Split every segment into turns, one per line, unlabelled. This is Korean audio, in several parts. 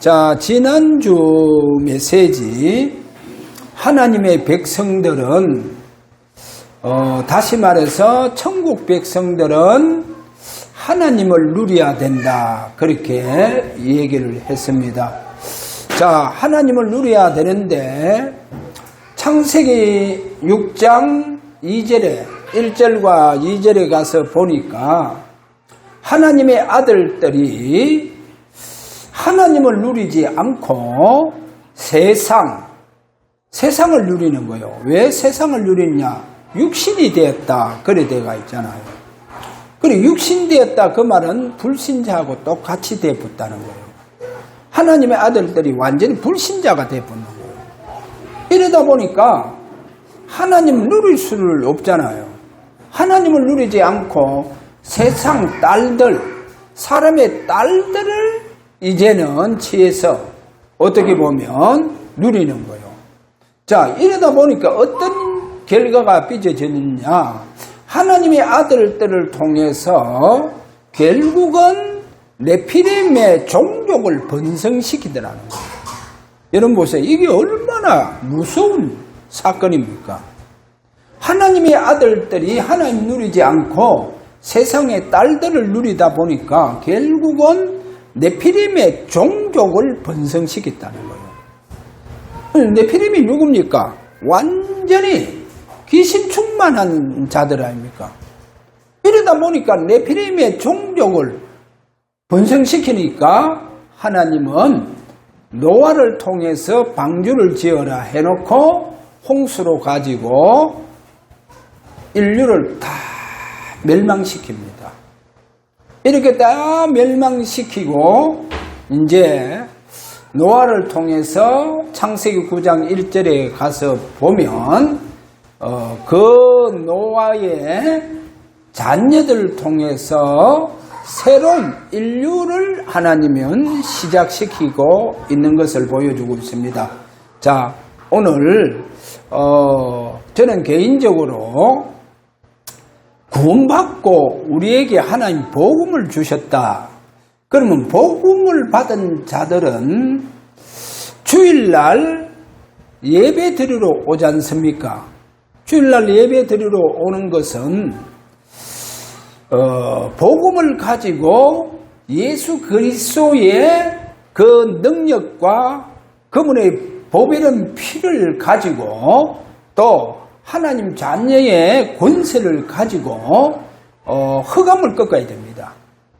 자, 지난주 메시지 하나님의 백성들은 다시 말해서 천국 백성들은 하나님을 누려야 된다, 그렇게 얘기를 했습니다. 자, 하나님을 누려야 되는데 창세기 6장 2절에 1절과 2절에 가서 보니까 하나님의 아들들이 하나님을 누리지 않고 세상을 누리는 거예요. 왜 세상을 누리냐? 육신이 되었다, 그래 되가 있잖아요. 그리고 육신 되었다, 그 말은 불신자하고 똑같이 되었다는 거예요. 하나님의 아들들이 완전히 불신자가 되어버린 거예요. 이러다 보니까 하나님을 누릴 수를 없잖아요. 하나님을 누리지 않고 세상 딸들, 사람의 딸들을 이제는 취해서 어떻게 보면 누리는 거예요. 자, 이러다 보니까 어떤 결과가 빚어지느냐? 하나님의 아들들을 통해서 결국은 네피림의 종족을 번성시키더라는 거예요. 여러분 보세요. 이게 얼마나 무서운 사건입니까? 하나님의 아들들이 하나님 누리지 않고 세상의 딸들을 누리다 보니까 결국은 네피림의 종족을 번성시켰다는 거예요. 네피림이 누굽니까? 완전히 귀신 충만한 자들 아닙니까? 이러다 보니까 네피림의 종족을 번성시키니까 하나님은 노아를 통해서 방주를 지어라 해놓고 홍수로 가지고 인류를 다 멸망시킵니다. 이렇게 다 멸망시키고 이제 노아를 통해서 창세기 9장 1절에 가서 보면 그 노아의 자녀들을 통해서 새로운 인류를 하나님은 시작시키고 있는 것을 보여주고 있습니다. 자, 오늘 저는 개인적으로 구원받고 우리에게 하나님 복음을 주셨다. 그러면 복음을 받은 자들은 주일날 예배 드리러 오지 않습니까? 주일날 예배 드리러 오는 것은 복음을 가지고 예수 그리스도의 그 능력과 그분의 보배로운 피를 가지고 또 하나님 자녀의 권세를 가지고 흑암을 꺾어야 됩니다.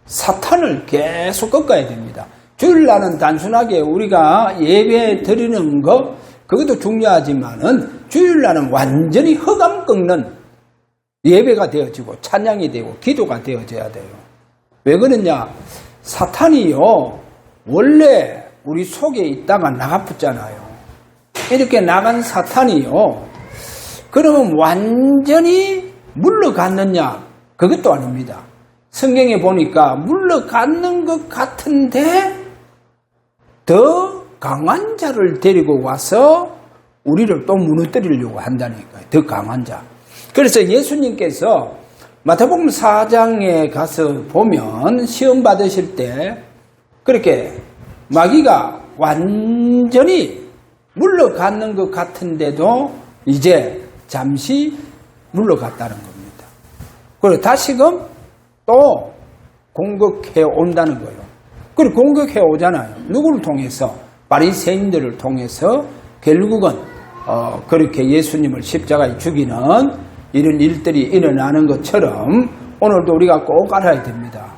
사탄을 계속 꺾어야 됩니다. 주일날은 단순하게 우리가 예배 드리는 것, 그것도 중요하지만은 주일날은 완전히 흑암 꺾는 예배가 되어지고 찬양이 되고 기도가 되어져야 돼요. 왜 그러냐? 사탄이요, 원래 우리 속에 있다가 나가붙잖아요. 이렇게 나간 사탄이요, 그러면 완전히 물러갔느냐? 그것도 아닙니다. 성경에 보니까 물러갔는 것 같은데 더 강한 자를 데리고 와서 우리를 또 무너뜨리려고 한다니까요. 더 강한 자. 그래서 예수님께서 마태복음 4장에 가서 보면 시험 받으실 때 그렇게 마귀가 완전히 물러갔는 것 같은데도 이제 잠시 물러갔다는 겁니다. 그리고 다시금 또 공격해 온다는 거예요. 그리고 공격해 오잖아요. 누구를 통해서? 바리새인들을 통해서 결국은 그렇게 예수님을 십자가에 죽이는 이런 일들이 일어나는 것처럼 오늘도 우리가 꼭 알아야 됩니다.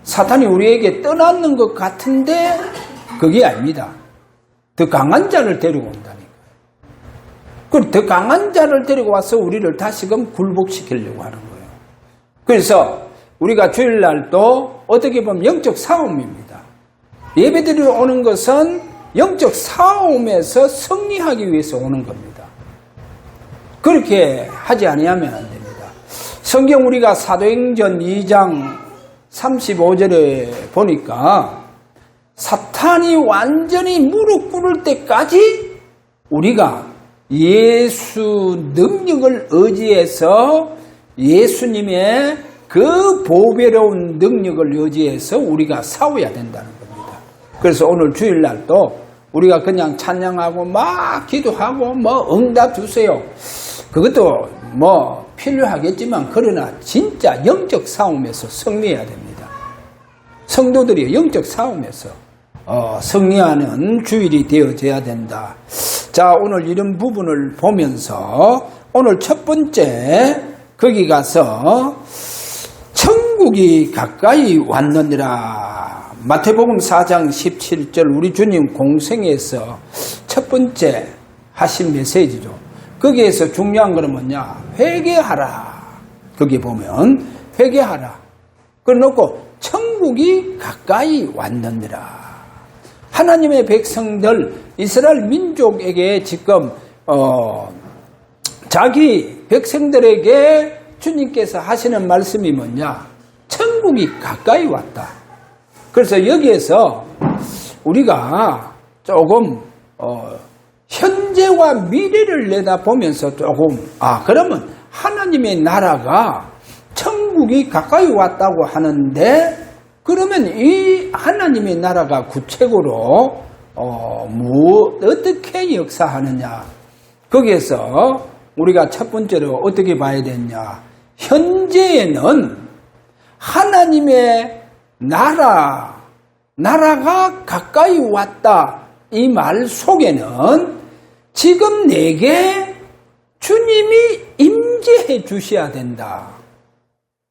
사탄이 우리에게 떠났는 것 같은데 그게 아닙니다. 더 강한 자를 데리고 온다니까요. 그리고 더 강한 자를 데리고 와서 우리를 다시금 굴복시키려고 하는 거예요. 그래서 우리가 주일날 또 어떻게 보면 영적 싸움입니다. 예배드리러 오는 것은 영적 싸움에서 승리하기 위해서 오는 겁니다. 그렇게 하지 아니하면 안 됩니다. 성경 우리가 사도행전 2장 35절에 보니까 사탄이 완전히 무릎 꿇을 때까지 우리가 예수 능력을 의지해서 예수님의 그 보배로운 능력을 의지해서 우리가 싸워야 된다는 겁니다. 그래서 오늘 주일날도 우리가 그냥 찬양하고 막 기도하고 뭐 응답 주세요. 그것도 뭐 필요하겠지만 그러나 진짜 영적 싸움에서 승리해야 됩니다. 성도들이 영적 싸움에서 승리하는 주일이 되어져야 된다. 자, 오늘 이런 부분을 보면서 오늘 첫 번째 거기 가서 천국이 가까이 왔느니라. 마태복음 4장 17절 우리 주님 공생에서 첫 번째 하신 메시지죠. 거기에서 중요한 것은 뭐냐? 회개하라. 거기 보면 회개하라. 그래놓고 천국이 가까이 왔느니라. 하나님의 백성들 이스라엘 민족에게 지금 자기 백성들에게 주님께서 하시는 말씀이 뭐냐? 천국이 가까이 왔다. 그래서 여기에서 우리가 조금 현재와 미래를 내다보면서 조금 그러면 하나님의 나라가 천국이 가까이 왔다고 하는데 그러면 이 하나님의 나라가 구체적으로 어떻게 역사하느냐? 거기에서 우리가 첫 번째로 어떻게 봐야 되냐? 현재에는 하나님의 나라가 가까이 왔다. 이 말 속에는 지금 내게 주님이 임재해 주셔야 된다.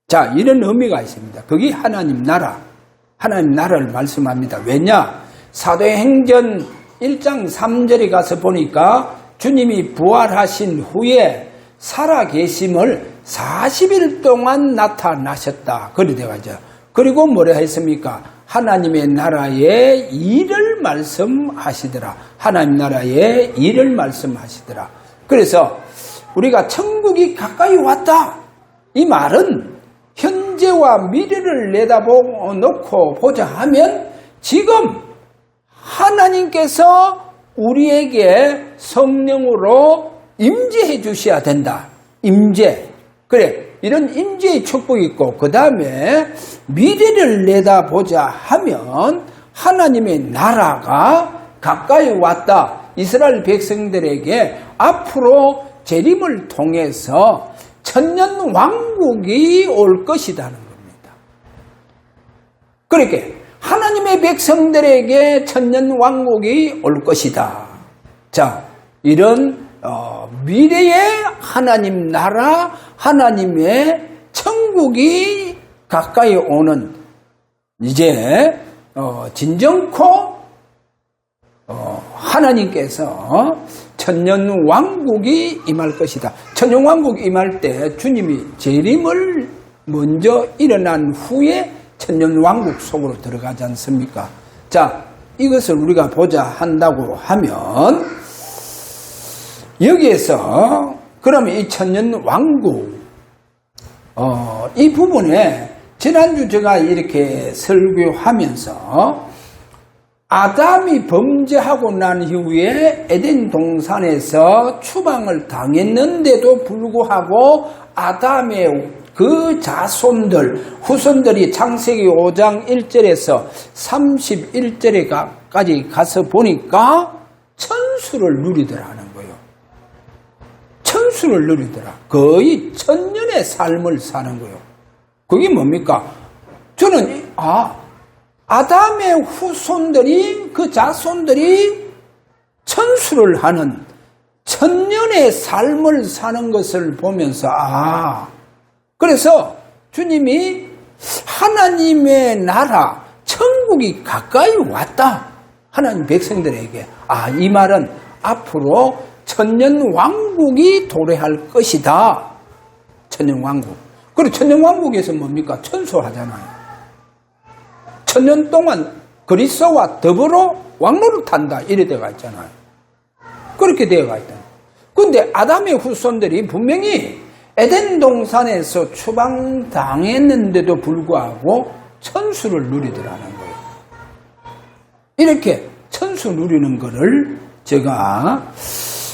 자, 이런 의미가 있습니다. 그게 하나님 나라를 말씀합니다. 왜냐? 사도행전 1장 3절에 가서 보니까 주님이 부활하신 후에 살아계심을 40일 동안 나타나셨다. 그리 되어가죠. 그리고 뭐라 했습니까? 하나님의 나라의 일을 말씀하시더라. 하나님 나라의 일을 말씀하시더라. 그래서 우리가 천국이 가까이 왔다. 이 말은 현재와 미래를 내다보고 보자 하면 지금 하나님께서 우리에게 성령으로 임재해 주셔야 된다. 임재. 그래, 이런 임재의 축복이 있고 그 다음에 미래를 내다보자 하면 하나님의 나라가 가까이 왔다. 이스라엘 백성들에게 앞으로 재림을 통해서 천년 왕국이 올 것이라는 겁니다. 그렇게 하나님의 백성들에게 천년 왕국이 올 것이다. 자, 이런 미래의 하나님 나라, 하나님의 천국이 가까이 오는 이제 진정코 하나님께서 천년 왕국이 임할 것이다. 천년 왕국이 임할 때 주님이 재림을 먼저 일어난 후에 천년 왕국 속으로 들어가지 않습니까? 자, 이것을 우리가 보자 한다고 하면 여기에서 그러면 이 천년 왕국 이 부분에 지난주 제가 이렇게 설교하면서 아담이 범죄하고 난 이후에 에덴 동산에서 추방을 당했는데도 불구하고 아담의 그 자손들, 후손들이 창세기 5장 1절에서 31절에까지 가서 보니까 천수를 누리더라는 거예요. 천수를 누리더라. 거의 천년의 삶을 사는 거예요. 그게 뭡니까? 저는 아담의 후손들이 그 자손들이 천수를 하는 천년의 삶을 사는 것을 보면서 그래서 주님이 하나님의 나라 천국이 가까이 왔다. 하나님 백성들에게 이 말은 앞으로 천년 왕국이 도래할 것이다. 천년 왕국. 그리고 천년 왕국에서 뭡니까? 천수하잖아요. 천년 동안 그리스도와 더불어 왕노릇한다. 이래 되어가 있잖아요. 그렇게 되어가 있다. 그런데 아담의 후손들이 분명히 에덴 동산에서 추방당했는데도 불구하고 천수를 누리더라는 거예요. 이렇게 천수 누리는 거를 제가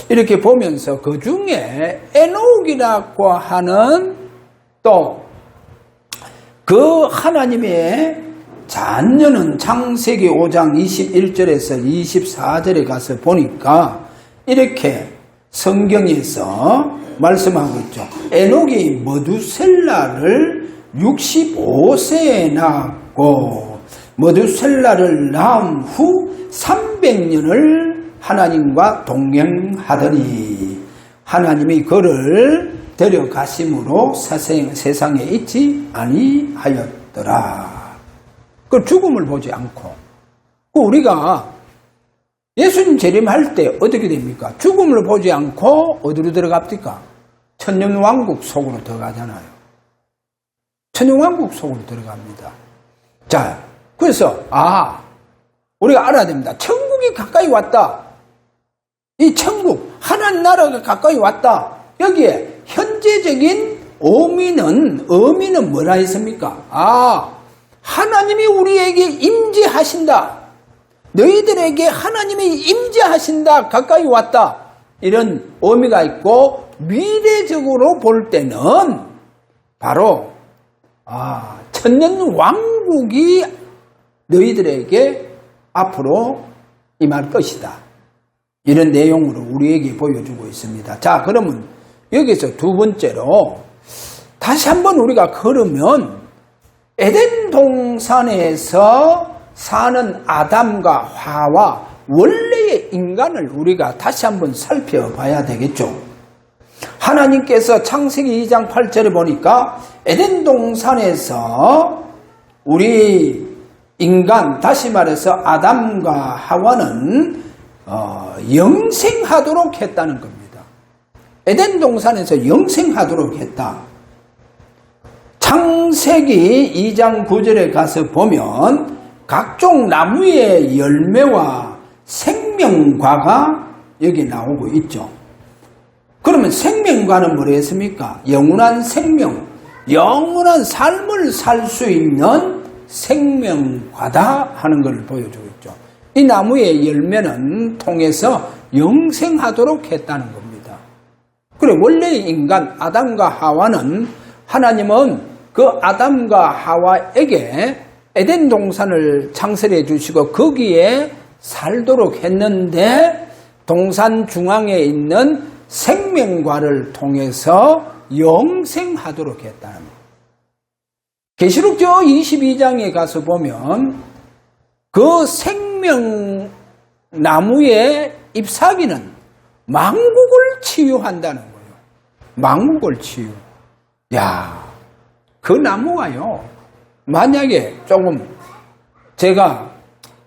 이렇게 보면서 그 중에 에녹이라고 하는 또 그 하나님의 자녀는 창세기 5장 21절에서 24절에 가서 보니까 이렇게 성경에서 말씀하고 있죠. 에녹이 머두셀라를 65세에 낳았고 머두셀라를 낳은 후 300년을 하나님과 동행하더니 하나님이 그를 데려가심으로 세상에 있지 아니하였더라. 그 죽음을 보지 않고 우리가 예수님 재림할 때 어떻게 됩니까? 죽음을 보지 않고 어디로 들어갑니까? 천년왕국 속으로 들어가잖아요. 천년왕국 속으로 들어갑니다. 자, 그래서 우리가 알아야 됩니다. 천국이 가까이 왔다. 이 천국, 하나님 나라가 가까이 왔다. 여기에 현재적인 의미는 뭐라 했습니까? 하나님이 우리에게 임재하신다. 너희들에게 하나님이 임재하신다. 가까이 왔다. 이런 의미가 있고 미래적으로 볼 때는 바로 천년 왕국이 너희들에게 앞으로 임할 것이다. 이런 내용으로 우리에게 보여주고 있습니다. 자, 그러면 여기서 두 번째로 다시 한번 우리가 걸으면 에덴 동산에서 사는 아담과 하와 원래의 인간을 우리가 다시 한번 살펴봐야 되겠죠. 하나님께서 창세기 2장 8절에 보니까 에덴 동산에서 우리 인간, 다시 말해서 아담과 하와는 영생하도록 했다는 겁니다. 에덴 동산에서 영생하도록 했다. 창세기 2장 9절에 가서 보면 각종 나무의 열매와 생명과가 여기 나오고 있죠. 그러면 생명과는 뭐랬습니까? 영원한 생명, 영원한 삶을 살 수 있는 생명과다 하는 것을 보여주고 있죠. 이 나무의 열매는 통해서 영생하도록 했다는 겁니다. 그래, 원래의 인간 아담과 하와는 하나님은 그 아담과 하와에게 에덴 동산을 창설해 주시고 거기에 살도록 했는데 동산 중앙에 있는 생명과를 통해서 영생하도록 했다는 겁니다. 계시록 22장에 가서 보면 그 생명나무의 잎사귀는 만국을 치유한다는 거예요. 만국을 치유. 그 나무가요, 만약에 조금 제가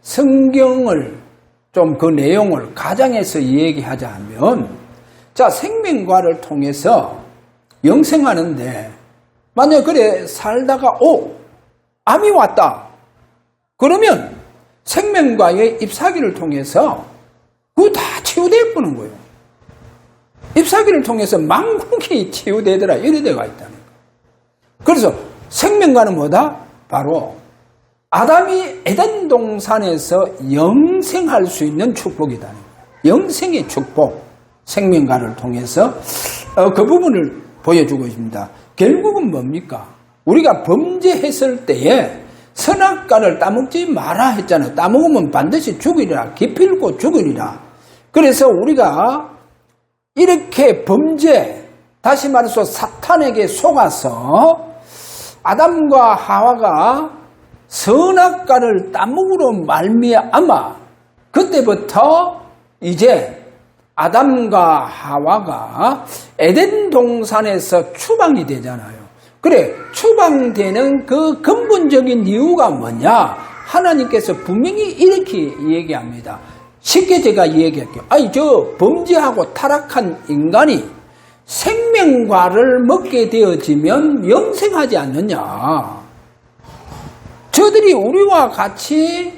성경을 좀 그 내용을 가정에서 얘기하자면, 자, 생명과를 통해서 영생하는데, 만약에 그래 살다가, 암이 왔다. 그러면 생명과의 잎사귀를 통해서 그거 다 치유되어 보는 거예요. 잎사귀를 통해서 만국이 치유되더라. 이런 데가 있다는 거예요. 그래서 생명과는 뭐다? 바로 아담이 에덴 동산에서 영생할 수 있는 축복이다는 거예요. 영생의 축복, 생명과를 통해서 그 부분을 보여주고 있습니다. 결국은 뭡니까? 우리가 범죄했을 때에 선악과를 따먹지 마라 했잖아요. 따먹으면 반드시 죽으리라. 기필코 죽으리라. 그래서 우리가 이렇게 범죄, 다시 말해서 사탄에게 속아서 아담과 하와가 선악과를 따먹으로 말미암아 그때부터 이제 아담과 하와가 에덴 동산에서 추방이 되잖아요. 그래, 추방되는 그 근본적인 이유가 뭐냐? 하나님께서 분명히 이렇게 얘기합니다. 쉽게 제가 얘기할게요. 저 범죄하고 타락한 인간이 생명과를 먹게 되어지면 영생하지 않느냐. 저들이 우리와 같이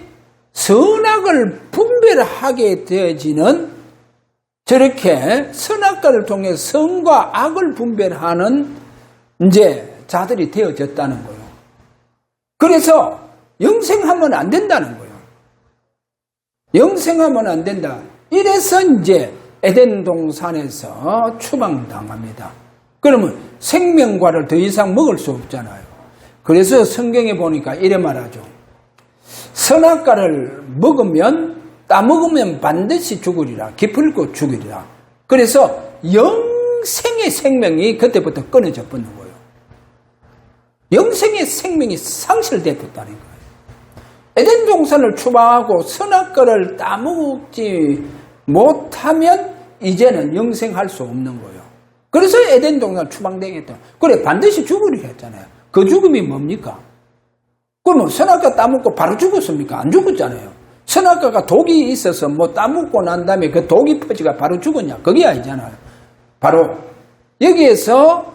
선악을 분별하게 되어지는, 저렇게 선악과를 통해 선과 악을 분별하는 이제 자들이 되어졌다는 거예요. 그래서 영생하면 안 된다는 거예요. 영생하면 안 된다. 이래서 이제 에덴 동산에서 추방당합니다. 그러면 생명과를 더 이상 먹을 수 없잖아요. 그래서 성경에 보니까 이래 말하죠. 선악과를 먹으면 따먹으면 반드시 죽으리라. 기필코 죽으리라. 그래서 영생의 생명이 그때부터 끊어져 버는 거예요. 영생의 생명이 상실되었다는 거예요. 에덴 동산을 추방하고 선악과를 따먹지 못하면 이제는 영생할 수 없는 거예요. 그래서 에덴 동산을 추방되겠다. 그래, 반드시 죽으리라 했잖아요. 그 죽음이 뭡니까? 그러면 선악과 따먹고 바로 죽었습니까? 안 죽었잖아요. 선악과가 독이 있어서 뭐 따먹고 난 다음에 그 독이 퍼지가 바로 죽었냐? 그게 아니잖아요. 바로 여기에서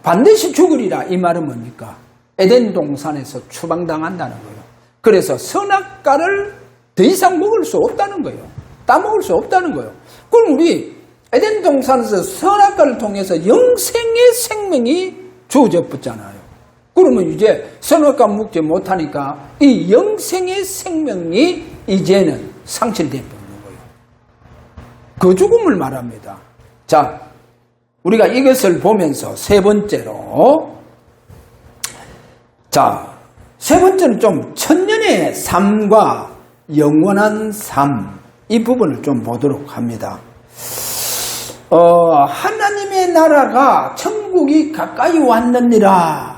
반드시 죽으리라 이 말은 뭡니까? 에덴 동산에서 추방당한다는 거예요. 그래서 선악과를 더 이상 먹을 수 없다는 거예요. 따먹을 수 없다는 거예요. 그럼 우리 에덴 동산에서 선악과를 통해서 영생의 생명이 주어져 붙잖아요. 그러면 이제 선악과 먹지 못하니까 이 영생의 생명이 이제는 상실되어 버리는 거예요. 그 죽음을 말합니다. 자, 우리가 이것을 보면서 세 번째로, 자, 세 번째는 좀 천년의 삶과 영원한 삶, 이 부분을 좀 보도록 합니다. 하나님의 나라가 천국이 가까이 왔느니라.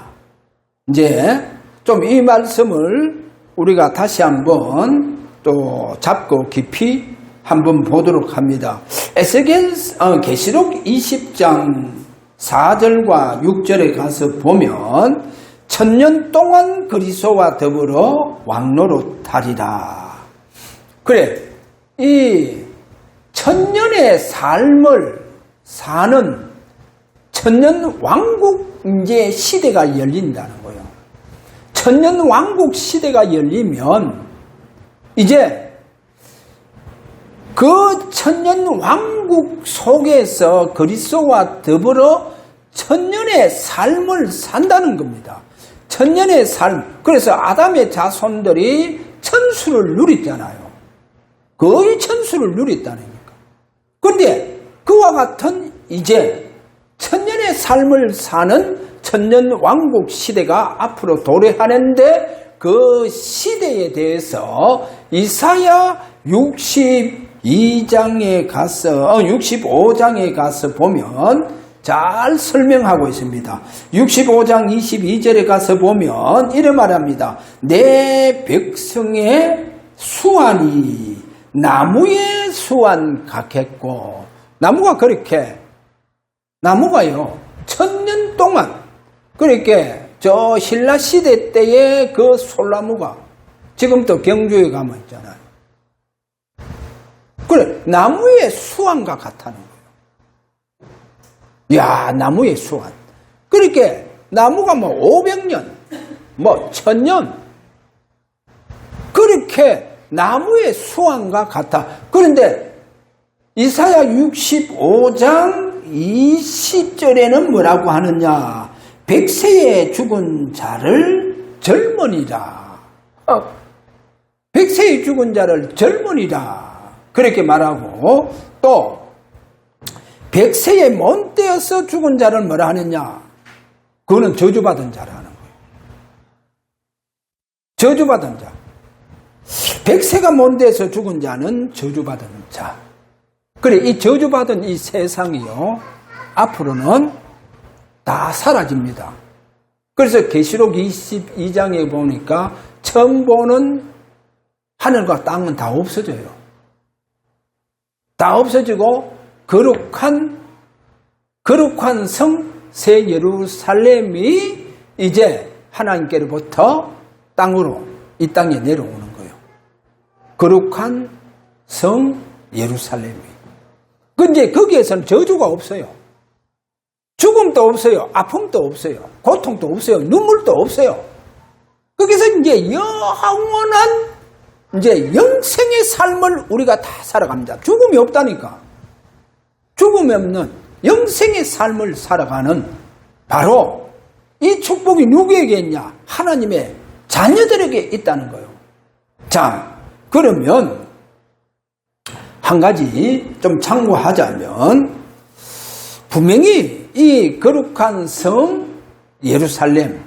이제 좀 이 말씀을 우리가 다시 한번 또 잡고 깊이 한번 보도록 합니다. 계시록 20장 4절과 6절에 가서 보면 천년 동안 그리스도와 더불어 왕노릇 하리라. 그래, 이 천년의 삶을 사는 천년 왕국 이제 시대가 열린다는 거예요. 천년 왕국 시대가 열리면 이제 그 천년 왕국 속에서 그리스도와 더불어 천년의 삶을 산다는 겁니다. 천년의 삶. 그래서 아담의 자손들이 천수를 누렸잖아요. 거의 천수를 누렸다는 겁니까? 그런데 그와 같은 이제 천년의 삶을 사는 천년 왕국 시대가 앞으로 도래하는데 그 시대에 대해서 이사야 65장에 가서 보면 잘 설명하고 있습니다. 65장 22절에 가서 보면 이런 말합니다. 내 백성의 수완이 나무의 수완 같겠고, 나무가요 천년 동안 그렇게 저 신라 시대 때의 그 솔나무가 지금도 경주에 가면 있잖아요. 그래, 나무의 수완과 같다는 거예요. 야, 나무의 수완. 그렇게 나무가 뭐 500년, 뭐 1000년, 그렇게 나무의 수완과 같아. 그런데 이사야 65장 20절에는 뭐라고 하느냐? 백세에 죽은 자를 젊은이라. 백세에 죽은 자를 젊은이라. 그렇게 말하고, 또 백세에 못되어서 죽은 자를 뭐라 하느냐? 그거는 저주받은 자라는 거예요. 저주받은 자. 백세가 못되어서 죽은 자는 저주받은 자. 그래, 이 저주받은 이 세상이요, 앞으로는 다 사라집니다. 그래서 계시록 22장에 보니까 처음 보는 하늘과 땅은 다 없어져요. 다 없어지고 거룩한 성 새 예루살렘이 이제 하나님께로부터 땅으로 이 땅에 내려오는 거예요. 거룩한 성 예루살렘이. 근데 거기에서는 저주가 없어요. 죽음도 없어요. 아픔도 없어요. 고통도 없어요. 눈물도 없어요. 거기서 이제 영원한 이제 영생의 삶을 우리가 다 살아갑니다. 죽음이 없다니까. 죽음이 없는 영생의 삶을 살아가는 바로 이 축복이 누구에게 있냐? 하나님의 자녀들에게 있다는 거예요. 자, 그러면 한 가지 좀 참고하자면, 분명히 이 거룩한 성 예루살렘,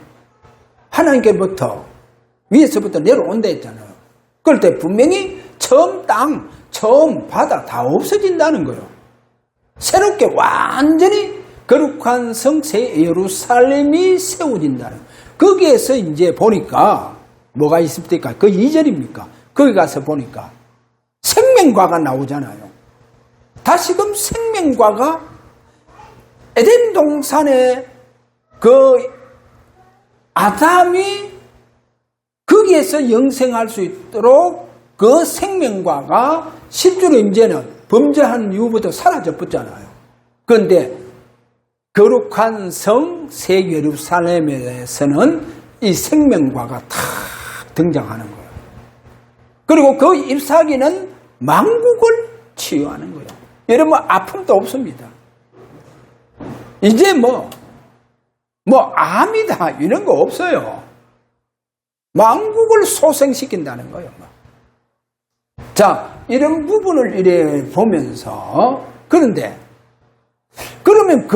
하나님께로부터 위에서부터 내려온다 했잖아요. 그럴 때 분명히 처음 땅, 처음 바다 다 없어진다는 거예요. 새롭게 완전히 거룩한 성 새 예루살렘이 세워진다는 거예요. 거기에서 이제 보니까 뭐가 있습니까? 그 2절입니까? 거기 가서 보니까 생명과가 나오잖아요. 다시금 생명과가 에덴 동산에 그 아담이 거기에서 영생할 수 있도록 그 생명과가 실제로 이제는 범죄한 이후부터 사라져버렸잖아요. 그런데 거룩한 성 새 예루살렘에서는 이 생명과가 탁 등장하는 거예요. 그리고 그 잎사귀는 만국을 치유하는 거예요. 여러분 아픔도 없습니다. 이제 뭐 암이다 이런 거 없어요. 만국을 소생시킨다는 거예요. 자, 이런 부분을 이래 보면서 그런데 그러면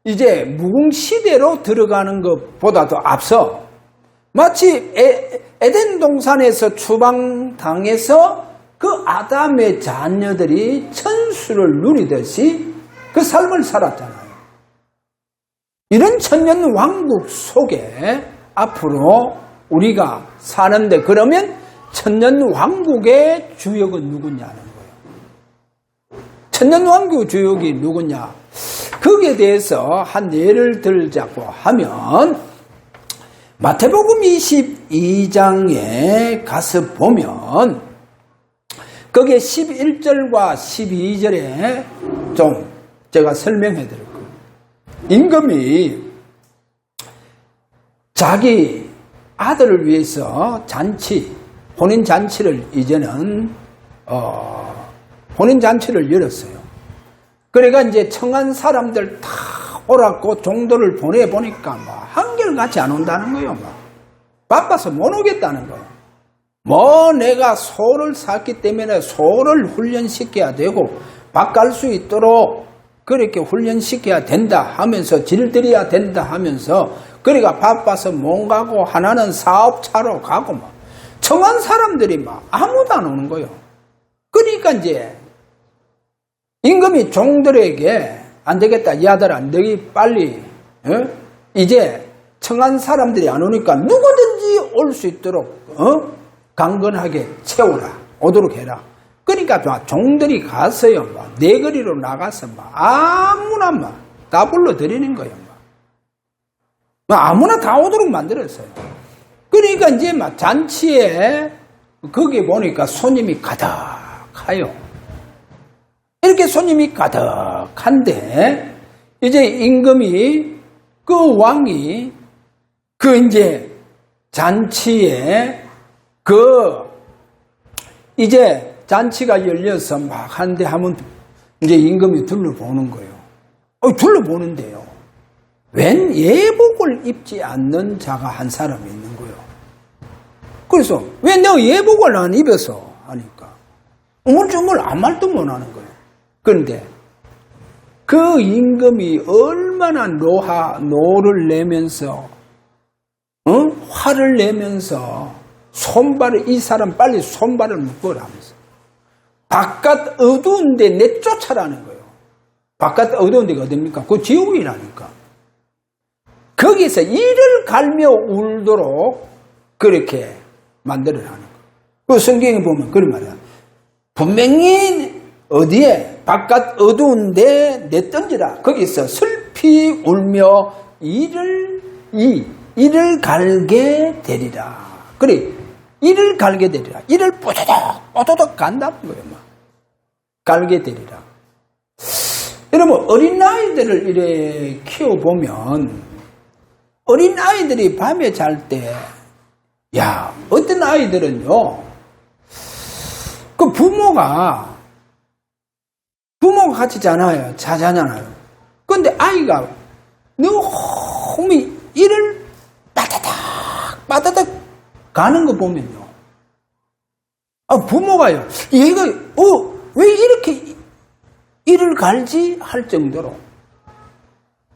이제 무궁시대로 들어가는 것보다도 앞서 마치 에덴 동산에서 추방당해서 그 아담의 자녀들이 천수를 누리듯이 그 삶을 살았잖아요. 이런 천년 왕국 속에 앞으로 우리가 사는데 그러면 천년 왕국의 주역은 누구냐는 거예요. 천년 왕국의 주역이 누구냐? 거기에 대해서 한 예를 들자고 하면 마태복음 22장에 가서 보면 거기에 11절과 12절에 좀 제가 설명해 드릴 거예요. 임금이 자기 아들을 위해서 혼인 잔치를 이제는 혼인 잔치를 열었어요. 그러니까 이제 청한 사람들 다 오라고 종도를 보내보니까 한결같이 안 온다는 거예요. 바빠서 못 오겠다는 거예요. 내가 소를 샀기 때문에 소를 훈련시켜야 되고 밥 갈 수 있도록 그렇게 훈련시켜야 된다 하면서 질들여야 된다 하면서 그러니까 바빠서 못 가고 하나는 사업차로 가고 청한 사람들이 아무도 안 오는 거예요. 그러니까 이제 임금이 종들에게 안 되겠다. 이 아들 안 되기 빨리 이제 청한 사람들이 안 오니까 누구든지 올 수 있도록 강건하게 채우라. 오도록 해라. 그러니까 종들이 가서요. 내거리로 나가서 아무나 다 불러들이는 거예요. 아무나 다 오도록 만들었어요. 그러니까 이제 잔치에 거기 보니까 손님이 가득해요. 이렇게 손님이 가득한데 이제 임금이 그 왕이 이제 잔치에 이제 잔치가 열려서 막 한데 하면 이제 임금이 둘러보는 거예요. 둘러보는데요. 웬 예복을 입지 않는 자가 한 사람이 있는 거예요. 그래서 왜 너 예복을 안 입어서 하니까 우물쭈물 아무 말도 못 하는 거예요. 그런데 그 임금이 얼마나 노를 내면서 화를 내면서 이 사람 빨리 손발을 묶어라 하면서 바깥 어두운데 내쫓아라는 거예요. 바깥 어두운 데가 어딥니까? 그 지옥이라니까. 거기서 이를 갈며 울도록 그렇게 만들어라는 거예요. 그 성경에 보면 그런 말이야. 분명히 어디에 바깥 어두운데 내던지라. 거기서 슬피 울며 이를 갈게 되리라. 그래, 이를 갈게 되리라. 이를 뽀도독 간다는 거예요. 갈게 되리라. 여러분, 어린아이들을 이렇게 키워보면, 어린아이들이 밤에 잘 때, 어떤 아이들은요, 그 부모가 같이 자잖아요. 근데 아이가 너무 이를 빠다닥 가는 거 보면요. 부모가요, 얘가, 왜 이렇게 이를 갈지 할 정도로.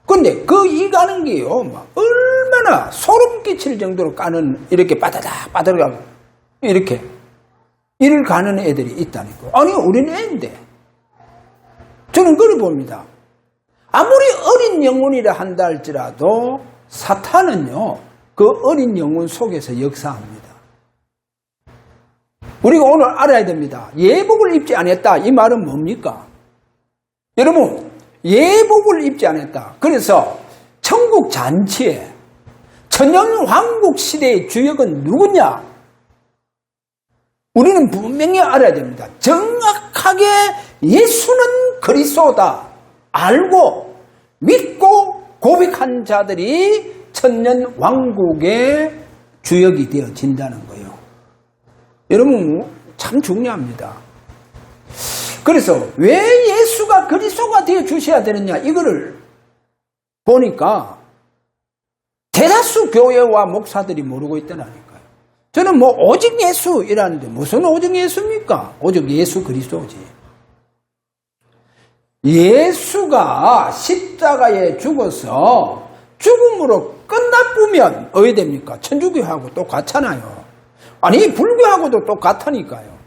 근데 이 가는 게요, 얼마나 얼마나 소름 끼칠 정도로 까는, 이렇게 빠다닥 빠다닥 이렇게 일을 가는 애들이 있다니까요. 아니 어린 애인데 저는 그리 봅니다. 아무리 어린 영혼이라 한다 할지라도 사탄은요 그 어린 영혼 속에서 역사합니다. 우리가 오늘 알아야 됩니다. 예복을 입지 않았다, 이 말은 뭡니까? 여러분, 예복을 입지 않았다. 그래서 천국 잔치에 천년왕국 시대의 주역은 누구냐? 우리는 분명히 알아야 됩니다. 정확하게 예수는 그리스도다 알고 믿고 고백한 자들이 천년왕국의 주역이 되어진다는 거예요. 여러분 참 중요합니다. 그래서 왜 예수가 그리스도가 되어 주셔야 되느냐, 이거를 보니까 대다수 교회와 목사들이 모르고 있더라니까요. 저는 뭐 오직 예수 이라는데 무슨 오직 예수입니까? 오직 예수 그리스도지. 예수가 십자가에 죽어서 죽음으로 끝나쁘면 어디 됩니까? 천주교하고 똑같잖아요. 아니 불교하고도 똑같으니까요.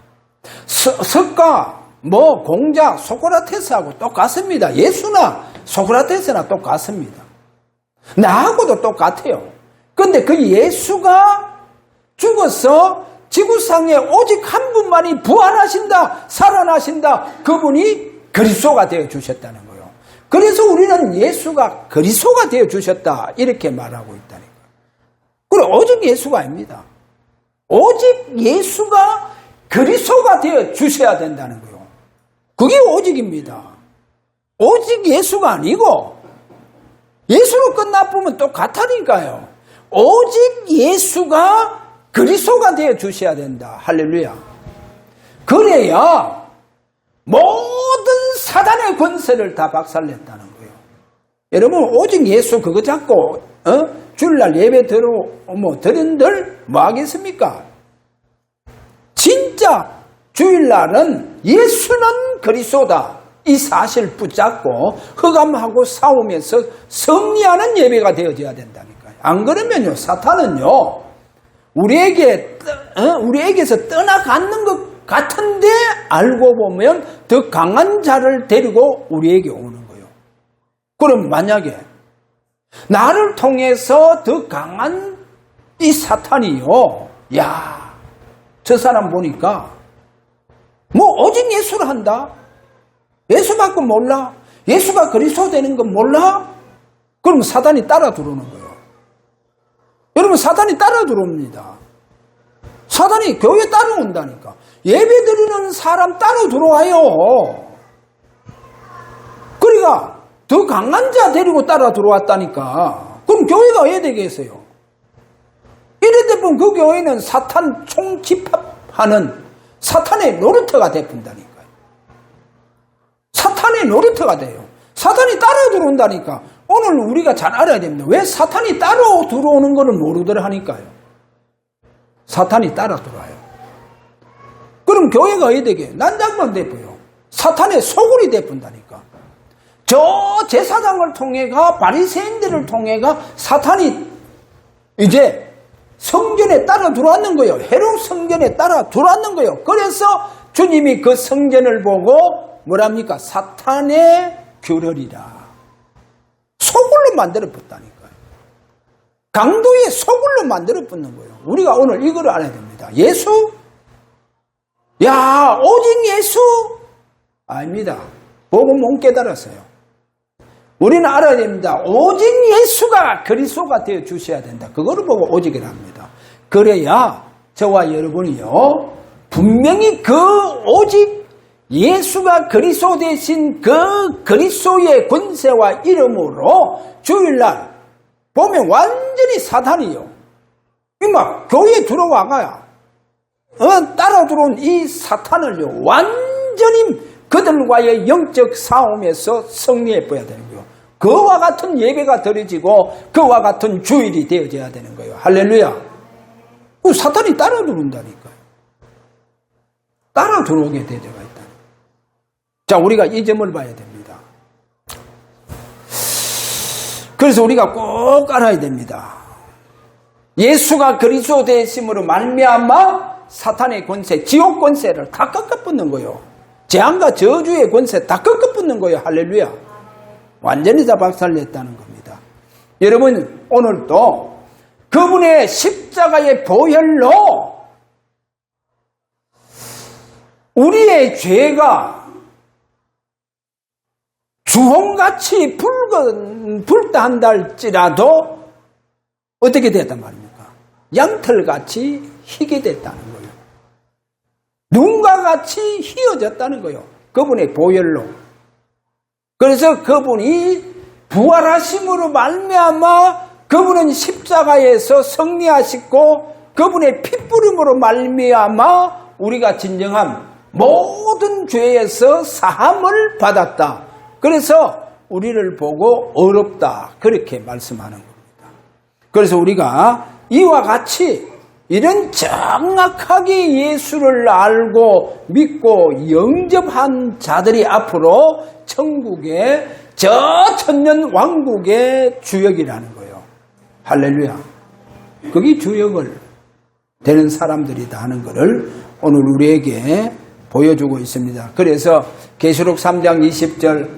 석가 뭐 공자 소크라테스하고 똑같습니다. 예수나 소크라테스나 똑같습니다. 나하고도 똑같아요. 근데 그 예수가 죽어서 지구상에 오직 한 분만이 부활하신다, 살아나신다, 그분이 그리스도가 되어 주셨다는 거예요. 그래서 우리는 예수가 그리스도가 되어 주셨다 이렇게 말하고 있다니까요. 그리고 오직 예수가 아닙니다. 오직 예수가 그리스도가 되어 주셔야 된다는 거예요. 그게 오직입니다. 오직 예수가 아니고 예수로 끝나쁘면 똑같으니까요. 오직 예수가 그리스도가 되어 주셔야 된다. 할렐루야. 그래야 모든 사단의 권세를 다 박살냈다는 거예요. 여러분 오직 예수 그거 잡고 주일날 예배 드린들 뭐 하겠습니까? 진짜 주일날은 예수는 그리스도다 이 사실 붙잡고 흑암하고 싸우면서 승리하는 예배가 되어져야 된다니까요. 안 그러면요 사탄은요 우리에게서 떠나가는 것 같은데 알고 보면 더 강한 자를 데리고 우리에게 오는 거예요. 그럼 만약에 나를 통해서 더 강한 이 사탄이요, 야, 저 사람 보니까 뭐 오직 예수를 한다. 예수밖에 몰라. 예수가 그리스도 되는 건 몰라. 그럼 사탄이 따라 들어오는 거예요. 여러분 사탄이 따라 들어옵니다. 사탄이 교회에 따라온다니까. 예배 드리는 사람 따라 들어와요. 그러니까 더 강한 자 데리고 따라 들어왔다니까. 그럼 교회가 왜 되겠어요? 이래 보면 그 교회는 사탄 총집합하는 사탄의 노릇터가 되fun다니까요. 사탄의 노릇터가 돼요. 사탄이 따라 들어온다니까. 오늘 우리가 잘 알아야 됩니다. 왜 사탄이 따라 들어오는 것을 모르더라 하니까요. 사탄이 따라 들어와요. 그럼 교회가 왜 되게? 난장만 돼보여. 사탄의 소굴이 돼fun다니까. 저 제사장을 통해가 바리새인들을 통해가 사탄이 이제 성전에 따라 들어왔는 거예요. 헤롯 성전에 따라 들어왔는 거예요. 그래서 주님이 그 성전을 보고 뭐랍니까? 사탄의 규례이라. 소굴로 만들어 붙다니까요. 강도의 소굴로 만들어 붙는 거예요. 우리가 오늘 이걸 알아야 됩니다. 예수? 야, 오직 예수? 아닙니다. 보고 못 깨달았어요. 우리는 알아야 됩니다. 오직 예수가 그리스도가 되어 주셔야 된다. 그거를 보고 오직이라 합니다. 그래야 저와 여러분이요 분명히 그 오직 예수가 그리스도 되신 그 그리스도의 권세와 이름으로 주일날 보면 완전히 사탄이요. 막 교회에 들어와가야 따라 들어온 이 사탄을요 완전히 그들과의 영적 싸움에서 승리해봐야 되는 거예요. 그와 같은 예배가 드려지고 그와 같은 주일이 되어져야 되는 거예요. 할렐루야. 사탄이 따라 들어온다니까요. 따라 들어오게 되어가 있다. 자, 우리가 이 점을 봐야 됩니다. 그래서 우리가 꼭 알아야 됩니다. 예수가 그리스도 되심으로 말미암아 사탄의 권세, 지옥 권세를 다 꺾어붙는 거예요. 재앙과 저주의 권세 다 꺾어붙는 거예요. 할렐루야. 완전히 다 박살냈다는 겁니다. 여러분, 오늘도 그분의 십자가의 보혈로 우리의 죄가 주홍같이 불다한다 할지라도 어떻게 됐단 말입니까? 양털같이 희게 됐다는 거예요. 눈과 같이 희어졌다는 거예요. 그분의 보혈로. 그래서 그분이 부활하심으로 말미암아 그분은 십자가에서 승리하시고 그분의 핏부림으로 말미암아 우리가 진정한 모든 죄에서 사함을 받았다. 그래서 우리를 보고 어렵다. 그렇게 말씀하는 겁니다. 그래서 우리가 이와 같이 이런 정확하게 예수를 알고 믿고 영접한 자들이 앞으로 천국의 저 천년 왕국의 주역이라는 거예요. 할렐루야. 그게 주역을 되는 사람들이다 하는 것을 오늘 우리에게 보여주고 있습니다. 그래서 계시록 3장 20절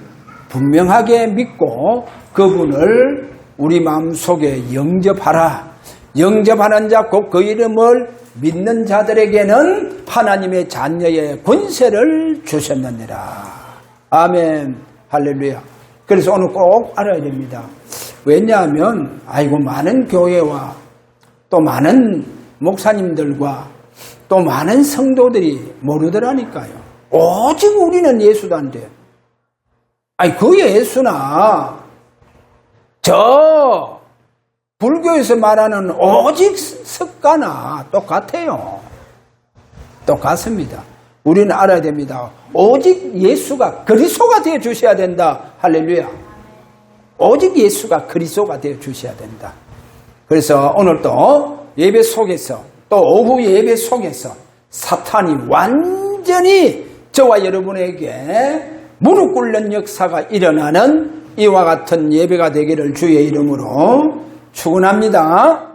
분명하게 믿고 그분을 우리 마음속에 영접하라. 영접하는 자 곧 그 이름을 믿는 자들에게는 하나님의 자녀의 권세를 주셨느니라. 아멘. 할렐루야. 그래서 오늘 꼭 알아야 됩니다. 왜냐하면 많은 교회와 또 많은 목사님들과 또 많은 성도들이 모르더라니까요. 오직 우리는 예수단데 그 예수나 저 불교에서 말하는 오직 석가나 똑같아요. 똑같습니다. 우리는 알아야 됩니다. 오직 예수가 그리스도가 되어 주셔야 된다. 할렐루야. 오직 예수가 그리스도가 되어 주셔야 된다. 그래서 오늘도 예배 속에서 또 오후 예배 속에서 사탄이 완전히 저와 여러분에게 무릎 꿇는 역사가 일어나는 이와 같은 예배가 되기를 주의 이름으로 축원합니다.